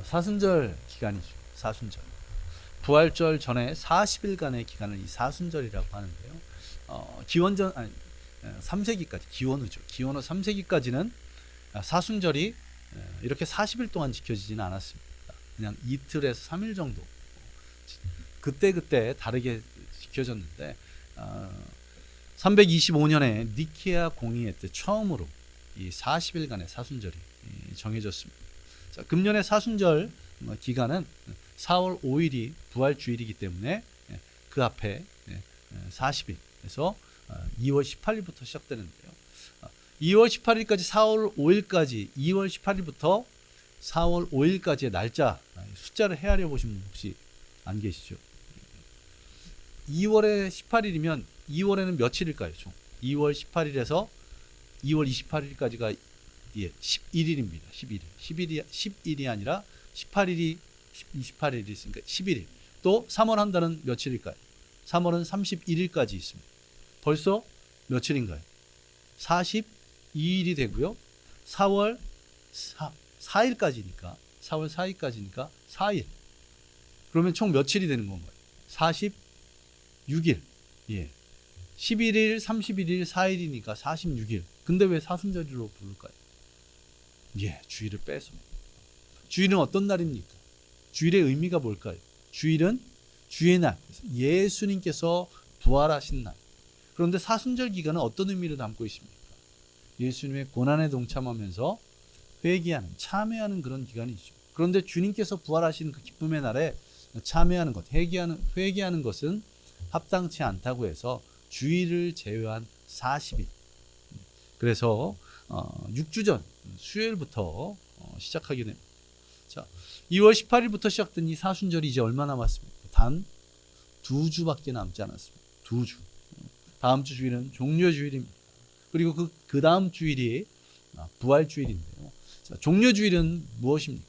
사순절 기간이죠. 사순절. 부활절 전에 40일간의 기간을 이 사순절이라고 하는데요. 기원전 3세기까지 기원후죠. 기원후 3세기까지는 사순절이 이렇게 40일 동안 지켜지지는 않았습니다. 그냥 이틀에서 3일 정도 그때 다르게 지켜졌는데 325년에 니케아 공의회 때 처음으로 이 40일간의 사순절이 정해졌습니다. 자, 금년의 사순절 기간은 4월 5일이 부활주일이기 때문에 그 앞에 40일에서 2월 18일부터 시작되는데요. 2월 18일까지 4월 5일까지 2월 18일부터 4월 5일까지의 날짜 숫자를 헤아려 보신 분 혹시 안 계시죠? 2월에 18일이면 2월에는 며칠일까요? 총 2월 18일에서 2월 28일까지가 11일입니다. 11일. 11일이 아니라 18일이 28일이 있으니까 11일. 또 3월 한 달은 며칠일까요? 3월은 31일까지 있습니다. 벌써 며칠인가요? 42일이 되고요. 4월 4일까지니까 4월 4일까지니까 4일. 그러면 총 며칠이 되는 건가요? 46일. 예. 11일, 31일, 4일이니까 46일. 근데 왜 사순절로 부를까요? 예, 주일을 빼서. 주일은 어떤 날입니까? 주일의 의미가 뭘까요? 주일은 주의 날, 예수님께서 부활하신 날. 그런데 사순절 기간은 어떤 의미를 담고 있습니까? 예수님의 고난에 동참하면서 회개하는, 참회하는 그런 기간이죠. 그런데 주님께서 부활하신 그 기쁨의 날에 참회하는 것, 회개하는 것은 합당치 않다고 해서 주일을 제외한 40일. 그래서 6주 전 수요일부터 시작하게 됩니다. 자, 2월 18일부터 시작된 이 사순절이 이제 얼마 남았습니까? 단 2주밖에 남지 않았습니다. 2주. 다음 주 주일은 종려주일입니다. 그리고 그 다음 주일이 부활주일인데요. 자, 종려주일은 무엇입니까?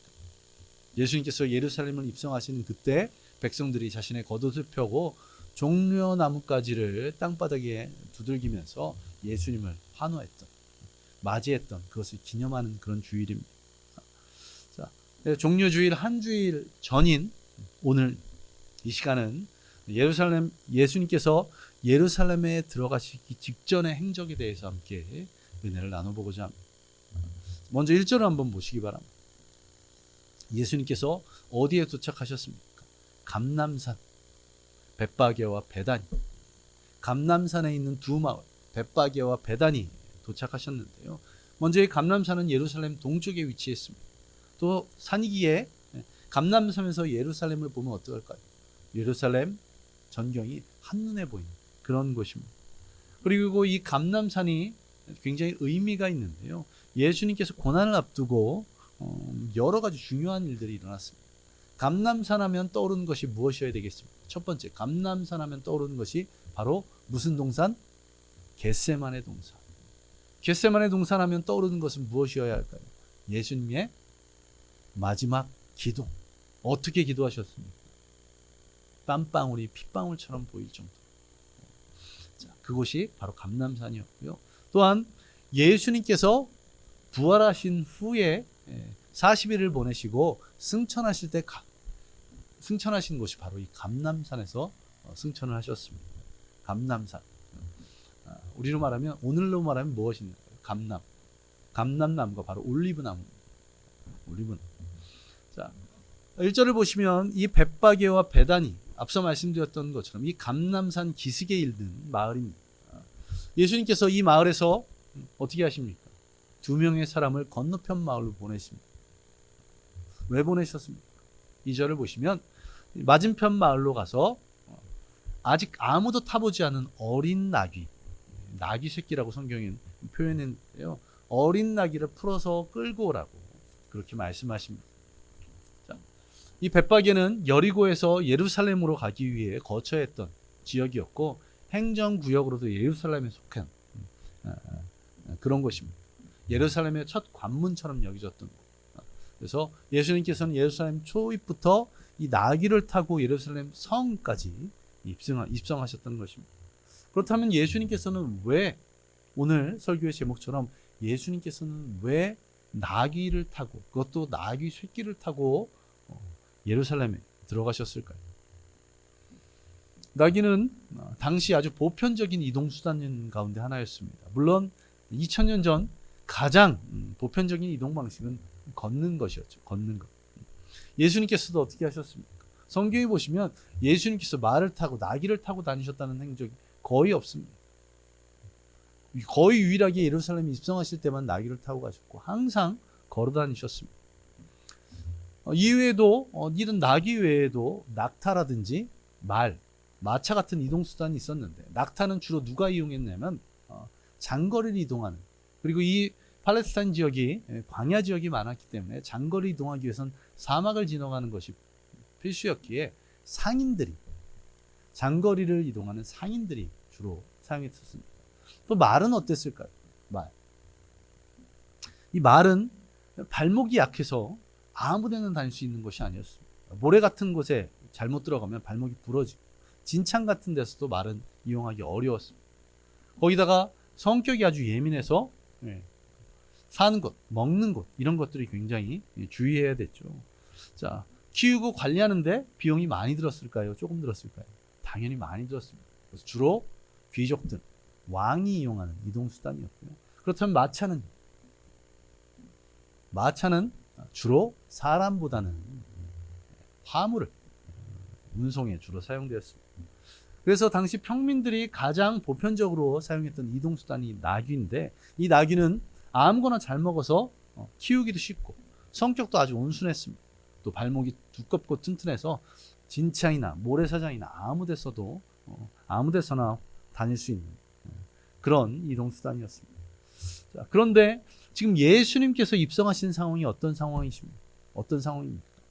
예수님께서 예루살렘을 입성하시는 그때 백성들이 자신의 겉옷을 펴고 종려나뭇가지를 땅바닥에 두들기면서 예수님을 환호했던, 맞이했던 그것을 기념하는 그런 주일입니다. 자, 종려주일 한 주일 전인 오늘 이 시간은 예수님께서 예루살렘에 들어가시기 직전의 행적에 대해서 함께 은혜를 나눠보고자 합니다. 먼저 1절을 한번 보시기 바랍니다. 예수님께서 어디에 도착하셨습니까? 감람산, 벳바게와 베다니. 감람산에 있는 두 마을, 벳바게와 베다니 도착하셨는데요. 먼저 이 감람산은 예루살렘 동쪽에 위치했습니다. 또 산이기에 감람산에서 예루살렘을 보면 어떨까요? 예루살렘 전경이 한눈에 보이는 그런 곳입니다. 그리고 이 감람산이 굉장히 의미가 있는데요. 예수님께서 고난을 앞두고 여러 가지 중요한 일들이 일어났습니다. 감람산 하면 떠오르는 것이 무엇이어야 되겠습니까? 첫 번째, 감람산 하면 떠오르는 것이 바로 무슨 동산? 겟세마네 동산. 겟세마네 동산 하면 떠오르는 것은 무엇이어야 할까요? 예수님의 마지막 기도. 어떻게 기도하셨습니까? 땀방울이 핏방울처럼 보일 정도. 자, 그곳이 바로 감람산이었고요. 또한 예수님께서 부활하신 후에 40일을 보내시고 승천하실 때 승천하신 곳이 바로 이 감람산에서 승천을 하셨습니다. 감람산. 오늘로 말하면 무엇입니까? 감람나무가 바로 올리브나무입니다. 올리브나무. 자, 1절을 보시면 이 벳바게와 베다니, 앞서 말씀드렸던 것처럼 이 감람산 기슭에 있는 마을입니다. 예수님께서 이 마을에서 어떻게 하십니까? 2명의 사람을 건너편 마을로 보내십니다. 왜 보내셨습니까? 2절을 보시면 맞은편 마을로 가서 아직 아무도 타보지 않은 어린 나귀 새끼라고 성경에는 표현했는데요. 어린 나귀를 풀어서 끌고 오라고 그렇게 말씀하십니다. 자, 이 벳바게는 여리고에서 예루살렘으로 가기 위해 거쳐야 했던 지역이었고 행정구역으로도 예루살렘에 속한 그런 것입니다. 예루살렘의 첫 관문처럼 여겨졌던 것. 그래서 예수님께서는 예루살렘 초입부터 이 나귀를 타고 예루살렘 성까지 입성하셨던 것입니다. 그렇다면 예수님께서는 왜, 오늘 설교의 제목처럼 예수님께서는 왜 나귀를 타고, 그것도 나귀 새끼를 타고 예루살렘에 들어가셨을까요? 나귀는 당시 아주 보편적인 이동수단 가운데 하나였습니다. 물론 2000년 전 가장 보편적인 이동 방식은 걷는 것이었죠. 걷는 것. 예수님께서도 어떻게 하셨습니까? 성경에 보시면 예수님께서 말을 타고 나귀를 타고 다니셨다는 행적이 거의 없습니다. 거의 유일하게 예루살렘에 입성하실 때만 나귀를 타고 가셨고 항상 걸어 다니셨습니다. 이외에도 이런 나귀 외에도 낙타라든지 마차 같은 이동수단이 있었는데 낙타는 주로 누가 이용했냐면 장거리를 이동하는, 그리고 이 팔레스타인 지역이 광야 지역이 많았기 때문에 장거리 이동하기 위해서는 사막을 지나가는 것이 필수였기에 장거리를 이동하는 상인들이 주로 사용했었습니다. 또 말은 어땠을까요? 이 말은 발목이 약해서 아무 데나 다닐 수 있는 것이 아니었습니다. 모래 같은 곳에 잘못 들어가면 발목이 부러지고 진창 같은 데서도 말은 이용하기 어려웠습니다. 거기다가 성격이 아주 예민해서 사는 것, 먹는 것 이런 것들이 굉장히 주의해야 됐죠. 자, 키우고 관리하는데 비용이 많이 들었을까요? 조금 들었을까요? 당연히 많이 들었습니다. 그래서 주로 귀족들, 왕이 이용하는 이동수단이었고요. 그렇다면 마차는 주로 사람보다는 화물을 운송에 주로 사용되었습니다. 그래서 당시 평민들이 가장 보편적으로 사용했던 이동수단이 나귀인데, 이 나귀는 아무거나 잘 먹어서 키우기도 쉽고 성격도 아주 온순했습니다. 또 발목이 두껍고 튼튼해서 진창이나 모래사장이나 아무 데서도 아무 데서나 다닐 수 있는 그런 이동수단이었습니다. 자, 그런데 지금 예수님께서 입성하신 상황이 어떤 상황입니까?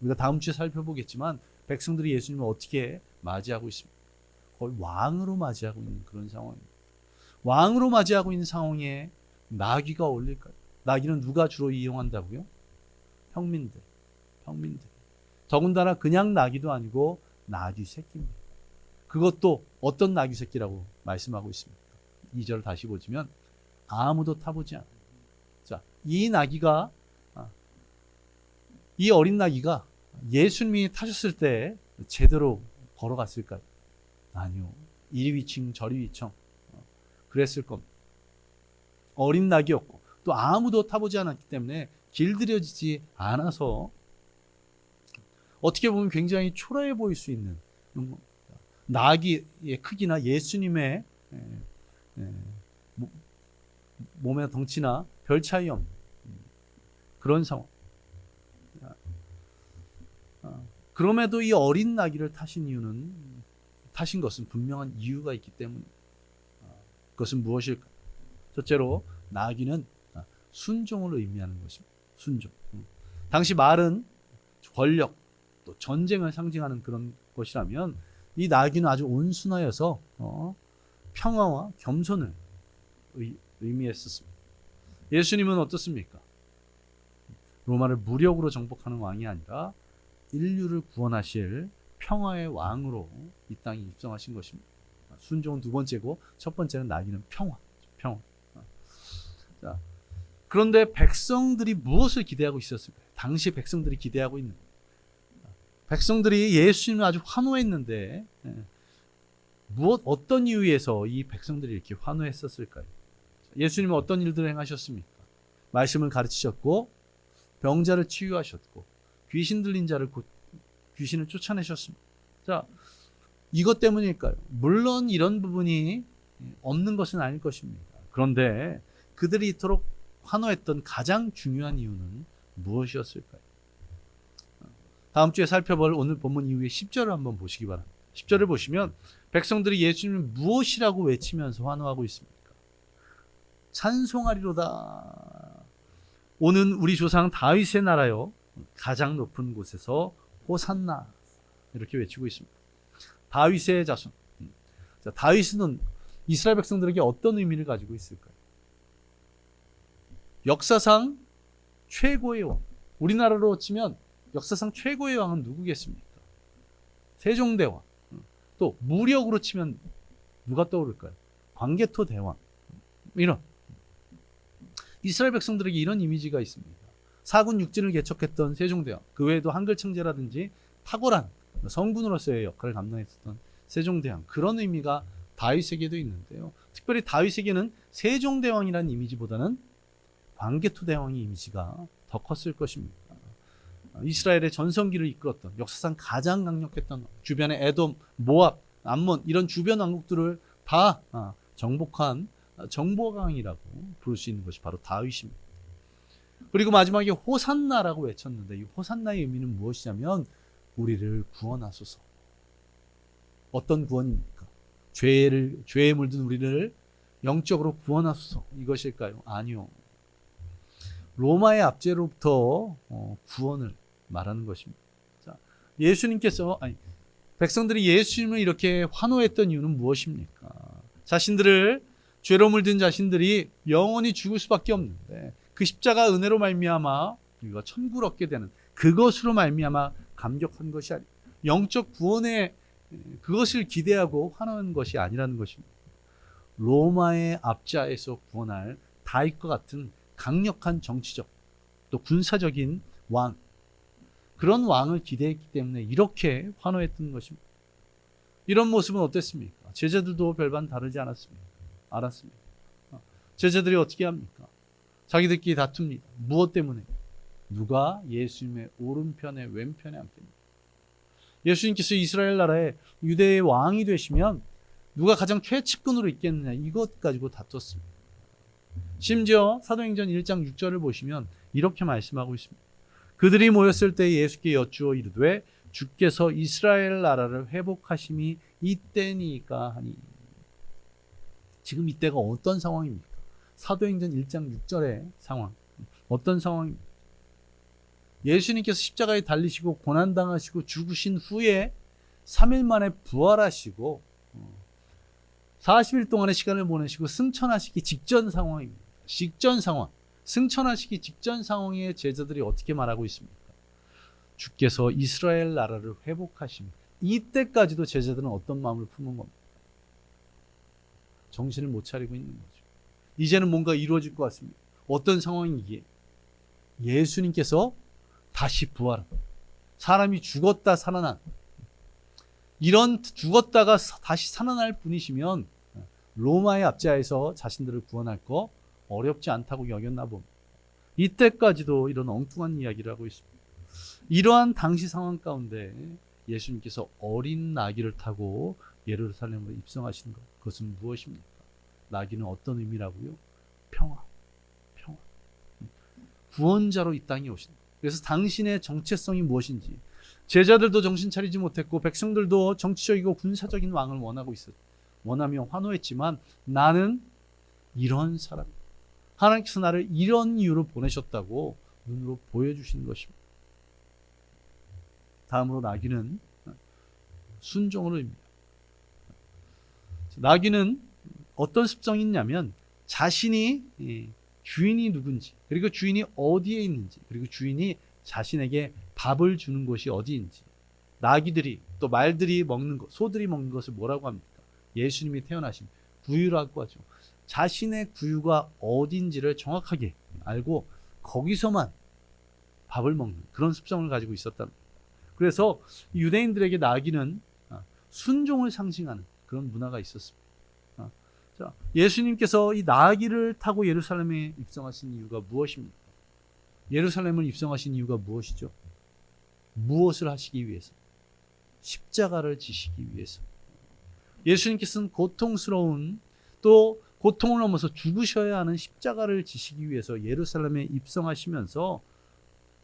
우리가 다음 주에 살펴보겠지만 백성들이 예수님을 어떻게 맞이하고 있습니까? 거의 왕으로 맞이하고 있는 그런 상황입니다. 왕으로 맞이하고 있는 상황에 나귀가 어울릴까요? 나귀는 누가 주로 이용한다고요? 평민들. 더군다나 그냥 나귀도 아니고 나귀 새끼입니다. 그것도 어떤 나귀 새끼라고 말씀하고 있습니다. 2절 다시 보시면 아무도 타보지 않아요. 자, 이 어린 나귀가 예수님이 타셨을 때 제대로 걸어갔을까요? 아니요. 이리 위층 저리 위층 그랬을 겁니다. 어린 나귀였고 또 아무도 타보지 않았기 때문에 길들여지지 않아서 어떻게 보면 굉장히 초라해 보일 수 있는 나귀의 크기나 예수님의 몸의 덩치나 별 차이 없는 그런 상황. 그럼에도 이 어린 나귀를 타신 것은 분명한 이유가 있기 때문입니다. 그것은 무엇일까? 첫째로 나귀는 순종을 의미하는 것입니다. 순종. 당시 말은 권력, 또 전쟁을 상징하는 그런 것이라면 이 나귀는 아주 온순하여서 평화와 겸손을 의미했었습니다. 예수님은 어떻습니까? 로마를 무력으로 정복하는 왕이 아니라 인류를 구원하실 평화의 왕으로 이 땅에 입성하신 것입니다. 순종은 두 번째고 첫 번째는 나귀는 평화. 자, 그런데 백성들이 무엇을 기대하고 있었을까요? 당시 백성들이 기대하고 있는 백성들이 예수님을 아주 환호했는데 어떤 이유에서 이 백성들이 이렇게 환호했었을까요? 예수님은 어떤 일들을 행하셨습니까? 말씀을 가르치셨고 병자를 치유하셨고 귀신 들린 자를 귀신을 쫓아내셨습니다. 자, 이것 때문일까요? 물론 이런 부분이 없는 것은 아닐 것입니다. 그런데 그들이 이토록 환호했던 가장 중요한 이유는 무엇이었을까요? 다음 주에 살펴볼 오늘 본문 이후에 10절을 한번 보시기 바랍니다. 10절을 보시면 백성들이 예수님을 무엇이라고 외치면서 환호하고 있습니까? 찬송하리로다. 오는 우리 조상 다윗의 나라여 가장 높은 곳에서 호산나 이렇게 외치고 있습니다. 다윗의 자손. 자, 다윗은 이스라엘 백성들에게 어떤 의미를 가지고 있을까요? 역사상 최고의 왕. 우리나라로 치면 역사상 최고의 왕은 누구겠습니까? 세종대왕. 또 무력으로 치면 누가 떠오를까요? 광개토 대왕. 이런 이스라엘 백성들에게 이런 이미지가 있습니다. 사군 육진을 개척했던 세종대왕, 그 외에도 한글 청제라든지 탁월한 성군으로서의 역할을 감당했었던 세종대왕, 그런 의미가 다윗에게도 있는데요. 특별히 다윗에게는 세종대왕이라는 이미지보다는 광개토대왕의 이미지가 더 컸을 것입니다. 이스라엘의 전성기를 이끌었던, 역사상 가장 강력했던, 주변의 에돔, 모압, 암몬 이런 주변 왕국들을 다 정복한 정보강이라고 부를 수 있는 것이 바로 다윗입니다. 그리고 마지막에 호산나라고 외쳤는데, 이 호산나의 의미는 무엇이냐면 우리를 구원하소서. 어떤 구원입니까? 죄에 물든 우리를 영적으로 구원하소서, 이것일까요? 아니요. 로마의 압제로부터 구원을 말하는 것입니다. 자, 백성들이 예수님을 이렇게 환호했던 이유는 무엇입니까? 자신들을, 죄로 물든 자신들이 영원히 죽을 수밖에 없는데 그 십자가 은혜로 말미암아 우리가 천국을 얻게 되는, 그것으로 말미암아 감격한 것이 아니라 영적 구원의 그것을 기대하고 환호한 것이 아니라는 것입니다. 로마의 압제에서 구원할 다윗과 같은 강력한 정치적 또 군사적인 왕, 그런 왕을 기대했기 때문에 이렇게 환호했던 것입니다. 이런 모습은 어땠습니까? 제자들도 별반 다르지 않았습니다. 제자들이 어떻게 합니까? 자기들끼리 다툽니다. 무엇 때문에? 누가 예수님의 오른편에 왼편에 앉겠느냐. 예수님께서 이스라엘 나라의 유대의 왕이 되시면 누가 가장 최측근으로 있겠느냐, 이것 가지고 다퉜습니다. 심지어 사도행전 1장 6절을 보시면 이렇게 말씀하고 있습니다. 그들이 모였을 때 예수께 여쭈어 이르되 주께서 이스라엘 나라를 회복하심이 이때니까 하니. 지금 이때가 어떤 상황입니까? 사도행전 1장 6절의 상황, 어떤 상황입니까? 예수님께서 십자가에 달리시고 고난당하시고 죽으신 후에 3일 만에 부활하시고 40일 동안의 시간을 보내시고 승천하시기 직전 상황입니다. 직전 상황, 승천하시기 직전 상황에 제자들이 어떻게 말하고 있습니까? 주께서 이스라엘 나라를 회복하십니다. 이때까지도 제자들은 어떤 마음을 품은 겁니까? 정신을 못 차리고 있는 거죠. 이제는 뭔가 이루어질 것 같습니다. 어떤 상황이기에? 예수님께서 다시 부활한, 사람이 죽었다 살아난, 이런 죽었다가 다시 살아날 분이시면 로마의 압제하에서 자신들을 구원할 거 어렵지 않다고 여겼나 봅니다. 이때까지도 이런 엉뚱한 이야기를 하고 있습니다. 이러한 당시 상황 가운데 예수님께서 어린 나귀를 타고 예루살렘으로 입성하시는 것, 그것은 무엇입니까? 나귀는 어떤 의미라고요? 평화. 구원자로 이 땅에 오신 것. 그래서 당신의 정체성이 무엇인지, 제자들도 정신 차리지 못했고 백성들도 정치적이고 군사적인 왕을 원하며 환호했지만, 나는 이런 사람, 하나님께서 나를 이런 이유로 보내셨다고 눈으로 보여주시는 것입니다. 다음으로 나귀는 순종을 의미합니다. 나귀는 어떤 습성이 있냐면 자신이 주인이 누군지, 그리고 주인이 어디에 있는지, 그리고 주인이 자신에게 밥을 주는 곳이 어디인지, 나귀들이 또 말들이 먹는 것, 소들이 먹는 것을 뭐라고 합니까? 예수님이 태어나신 구유라고 하죠. 자신의 구유가 어딘지를 정확하게 알고 거기서만 밥을 먹는 그런 습성을 가지고 있었답니다. 그래서 유대인들에게 나귀는 순종을 상징하는 그런 문화가 있었습니다. 자, 예수님께서 이 나귀를 타고 예루살렘에 입성하신 이유가 무엇입니까? 예루살렘을 입성하신 이유가 무엇이죠? 무엇을 하시기 위해서? 십자가를 지시기 위해서. 예수님께서는 고통스러운, 또 고통을 넘어서 죽으셔야 하는 십자가를 지시기 위해서 예루살렘에 입성하시면서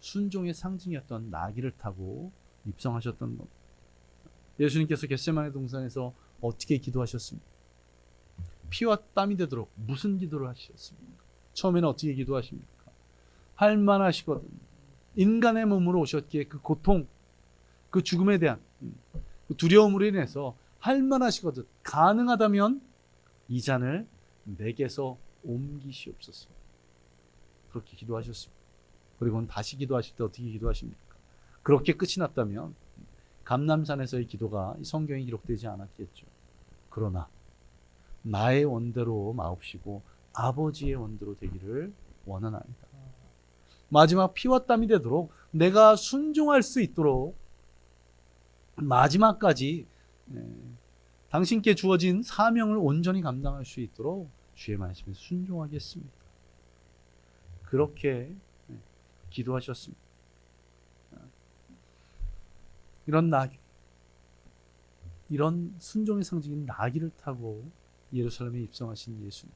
순종의 상징이었던 나귀를 타고 입성하셨던 겁니다. 예수님께서 겟세마네 동산에서 어떻게 기도하셨습니까? 피와 땀이 되도록 무슨 기도를 하셨습니까? 처음에는 어떻게 기도하십니까? 할만하시거든. 인간의 몸으로 오셨기에 그 고통, 그 죽음에 대한 그 두려움으로 인해서 할만하시거든. 가능하다면 이 잔을 내게서 옮기시옵소서. 그렇게 기도하셨습니다. 그리고는 다시 기도하실 때 어떻게 기도하십니까? 그렇게 끝이 났다면 감람산에서의 기도가 성경에 기록되지 않았겠죠. 그러나 나의 원대로 마옵시고 아버지의 원대로 되기를 원하나이다. 마지막 피와 땀이 되도록 내가 순종할 수 있도록 마지막까지 당신께 주어진 사명을 온전히 감당할 수 있도록 주의 말씀에 순종하겠습니다. 그렇게 기도하셨습니다. 이런 나귀, 이런 순종의 상징인 나귀를 타고 예루살렘에 입성하신 예수님.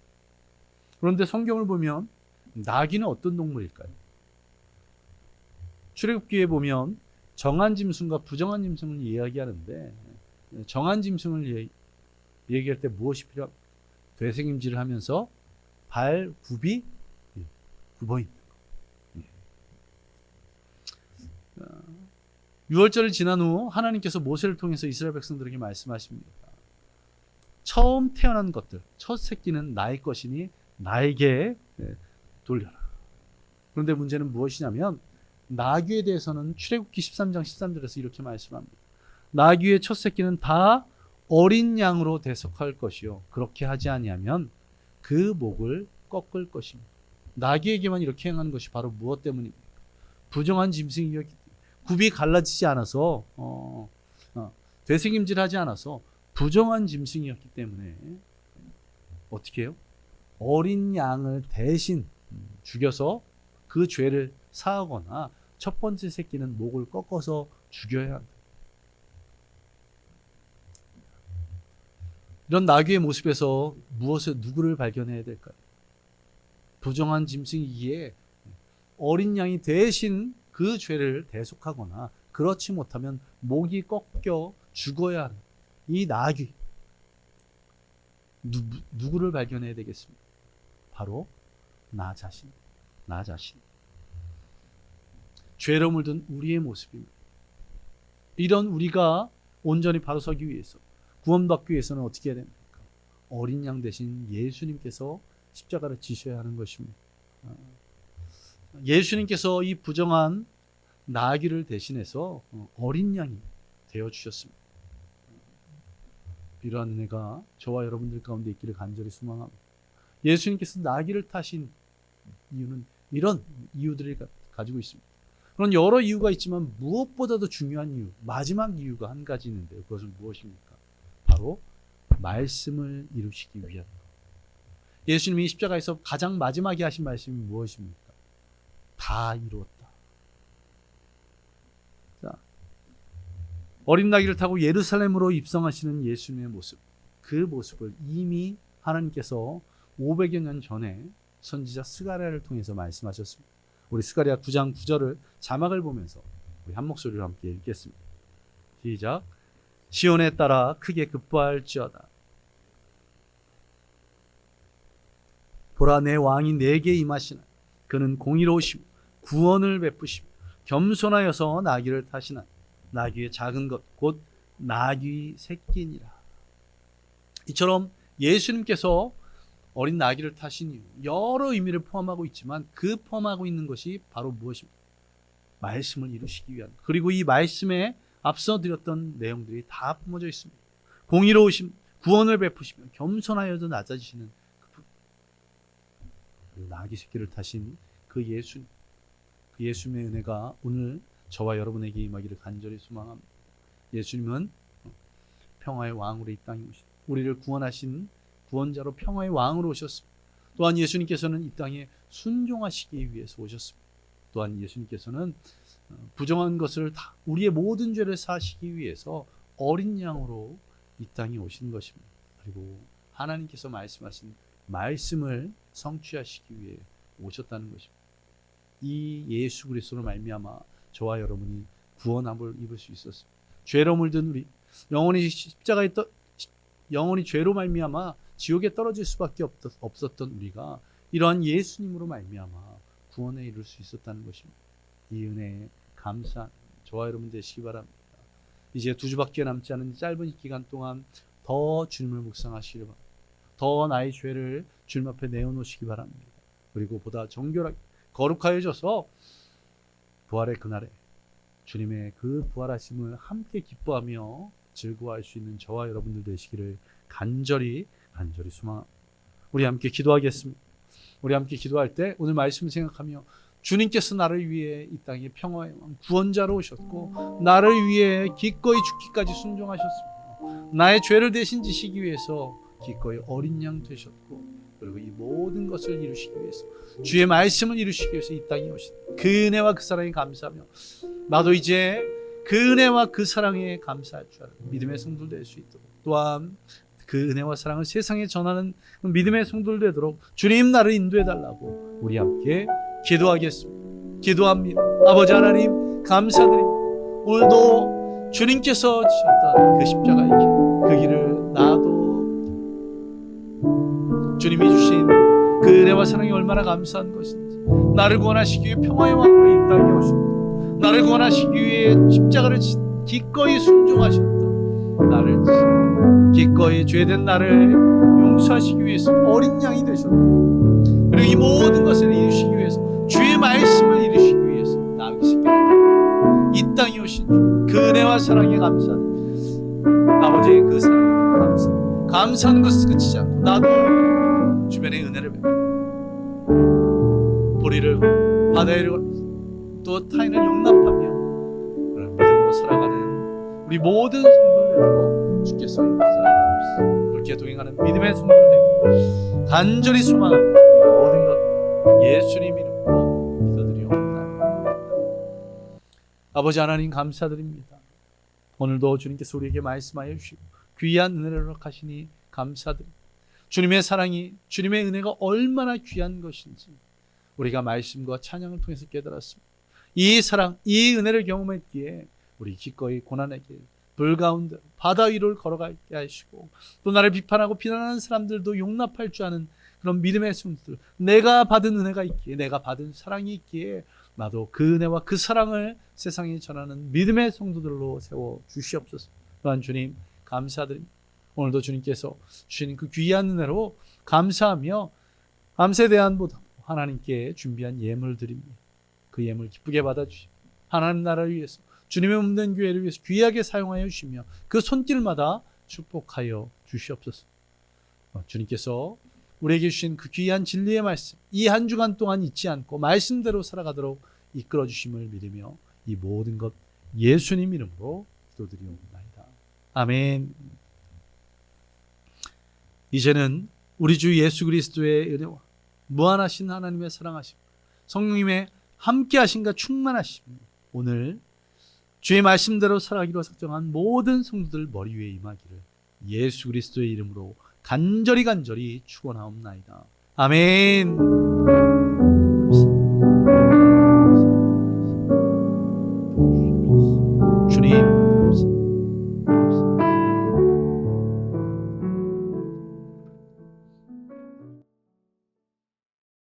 그런데 성경을 보면 나귀는 어떤 동물일까요? 출애굽기에 보면 정한 짐승과 부정한 짐승을 이야기하는데, 정한 짐승을 얘기할 때 무엇이 필요합니까? 되새김질을 하면서 발 굽이 굽어 있는 거. 유월절을 지난 후 하나님께서 모세를 통해서 이스라엘 백성들에게 말씀하십니다. 처음 태어난 것들, 첫 새끼는 나의 것이니 나에게 돌려라. 그런데 문제는 무엇이냐면 나귀에 대해서는 출애굽기 13장 13절에서 이렇게 말씀합니다. 나귀의 첫 새끼는 다 어린 양으로 대속할 것이요, 그렇게 하지 아니하면 그 목을 꺾을 것입니다. 나귀에게만 이렇게 행하는 것이 바로 무엇 때문입니까? 부정한 짐승이었기 때문에, 굽이 갈라지지 않아서 되새김질하지 않아서 부정한 짐승이었기 때문에 어떻게 해요? 어린 양을 대신 죽여서 그 죄를 사하거나 첫 번째 새끼는 목을 꺾어서 죽여야 한다. 이런 나귀의 모습에서 누구를 발견해야 될까요? 부정한 짐승이기에 어린 양이 대신 그 죄를 대속하거나 그렇지 못하면 목이 꺾여 죽어야 하는 이 나귀, 누구를 발견해야 되겠습니까? 바로 나 자신. 죄로 물든 우리의 모습입니다. 이런 우리가 온전히 바로 서기 위해서, 구원받기 위해서는 어떻게 해야 됩니까? 어린 양 대신 예수님께서 십자가를 지셔야 하는 것입니다. 예수님께서 이 부정한 나귀를 대신해서 어린 양이 되어주셨습니다. 이러한 은혜가 저와 여러분들 가운데 있기를 간절히 소망합니다. 예수님께서 나귀를 타신 이유는 이런 이유들을 가지고 있습니다. 그런 여러 이유가 있지만 무엇보다도 중요한 이유, 마지막 이유가 한 가지 있는데요. 그것은 무엇입니까? 바로 말씀을 이루시기 위한 것. 예수님이 십자가에서 가장 마지막에 하신 말씀이 무엇입니까? 다 이루었다. 자, 어린 나귀를 타고 예루살렘으로 입성하시는 예수님의 모습, 그 모습을 이미 하나님께서 500여 년 전에 선지자 스가랴를 통해서 말씀하셨습니다. 우리 스가랴 9장 9절을 자막을 보면서 우리 한 목소리로 함께 읽겠습니다. 시작. 시온에 따라 크게 기뻐할지어다. 보라, 내 왕이 내게 임하시나. 그는 공의로우시고 구원을 베푸시고 겸손하여서 나귀를 타시나. 나귀의 작은 것 곧 나귀 새끼니라. 이처럼 예수님께서 어린 나귀를 타신 이유, 여러 의미를 포함하고 있지만 그 포함하고 있는 것이 바로 무엇입니까? 말씀을 이루시기 위한, 그리고 이 말씀에 앞서 드렸던 내용들이 다 품어져 있습니다. 공의로우심, 구원을 베푸시며 겸손하여도 낮아지시는 그 나귀 새끼를 타신 그 예수님, 그 예수님의 은혜가 오늘 저와 여러분에게 임하기를 간절히 소망합니다. 예수님은 평화의 왕으로 이 땅에 오신, 우리를 구원하신 구원자로 평화의 왕으로 오셨습니다. 또한 예수님께서는 이 땅에 순종하시기 위해서 오셨습니다. 또한 예수님께서는 부정한 것을 다, 우리의 모든 죄를 사시기 위해서 어린 양으로 이 땅에 오신 것입니다. 그리고 하나님께서 말씀하신 말씀을 성취하시기 위해 오셨다는 것입니다. 이 예수 그리스도로 말미암아 저와 여러분이 구원함을 입을 수 있었습니다. 죄로 물든 우리, 영원히 십자가에 영원히 죄로 말미암아 지옥에 떨어질 수밖에 없었던 우리가 이러한 예수님으로 말미암아 구원에 이룰 수 있었다는 것입니다. 이 은혜에 감사한 저와 여러분 되시기 바랍니다. 이제 2주밖에 남지 않은 짧은 기간 동안 더 주님을 묵상하시기 바랍니다. 더 나의 죄를 주님 앞에 내어놓으시기 바랍니다. 그리고 보다 정결하게 거룩하여져서 부활의 그날에 주님의 그 부활하심을 함께 기뻐하며 즐거워할 수 있는 저와 여러분들 되시기를 간절히 소망합니다. 우리 함께 기도하겠습니다. 우리 함께 기도할 때 오늘 말씀을 생각하며 주님께서 나를 위해 이 땅에 평화의 왕 구원자로 오셨고 나를 위해 기꺼이 죽기까지 순종하셨습니다. 나의 죄를 대신 지시기 위해서 기꺼이 어린 양 되셨고 그리고 이 모든 것을 이루시기 위해서 주의 말씀을 이루시기 위해서 이 땅에 오신 그 은혜와 그 사랑에 감사하며 나도 이제 그 은혜와 그 사랑에 감사할 줄 아는 믿음의 성도들 될 수 있도록 또한 그 은혜와 사랑을 세상에 전하는 믿음의 성도들 되도록 주님 나를 인도해 달라고 우리 함께 기도하겠습니다. 기도합니다. 아버지 하나님 감사드립니다. 오늘도 주님께서 지셨던 그 십자가의 길, 그 길을 나도 주님이 주신 그 은혜와 사랑이 얼마나 감사한 것인지 나를 구원하시기 위해 평화의 왕으로 이 땅에 오셨고 나를 구원하시기 위해 십자가를 기꺼이 순종하셨던 나를 기꺼이 죄된 나를 용서하시기 위해서 어린 양이 되셨고 그리고 이 모든 것을 이루시기 위해서 주의 말씀을 이루시기 위해서 나아가시기 이 땅에 오신 그 은혜와 사랑에 감사합니다. 아버지의 그 사랑에 감사합니다. 감사하는 것은 그치지 않고 나도 주변의 은혜를 베풀고 보리를 바다에 또 타인을 용납하며 그런 믿음으로 살아가는 우리 모든 성도들로 주께서 역사하옵소서. 그렇게 동행하는 믿음의 성도들에게 간절히 소망합니다. 이 모든 것 예수님 이름으로 기도드리옵나이다. 아버지 하나님 감사드립니다. 오늘도 주님께서 우리에게 말씀하여 주시고 귀한 은혜를 허락하시니 감사드립니다. 주님의 사랑이 주님의 은혜가 얼마나 귀한 것인지 우리가 말씀과 찬양을 통해서 깨달았습니다. 이 사랑, 이 은혜를 경험했기에 우리 기꺼이 고난의 길, 불 가운데 바다 위를 걸어가게 하시고 또 나를 비판하고 비난하는 사람들도 용납할 줄 아는 그런 믿음의 성도들, 내가 받은 은혜가 있기에 내가 받은 사랑이 있기에 나도 그 은혜와 그 사랑을 세상에 전하는 믿음의 성도들로 세워 주시옵소서. 또한 주님 감사드립니다. 오늘도 주님께서 주신 그 귀한 은혜로 감사하며 밤새 대안보다 하나님께 준비한 예물 드립니다. 그 예물 기쁘게 받아주시고 하나님 나라를 위해서 주님의 몸된 교회를 위해서 귀하게 사용하여 주시며 그 손길마다 축복하여 주시옵소서. 주님께서 우리에게 주신 그 귀한 진리의 말씀 이 한 주간 동안 잊지 않고 말씀대로 살아가도록 이끌어 주심을 믿으며 이 모든 것 예수님 이름으로 기도드리옵나이다. 아멘. 이제는 우리 주 예수 그리스도의 은혜와 무한하신 하나님의 사랑하심 성령님의 함께하심과 충만하심 오늘 주의 말씀대로 살아가기로 작정한 모든 성도들 머리 위에 임하기를 예수 그리스도의 이름으로 간절히 축원하옵나이다. 아멘.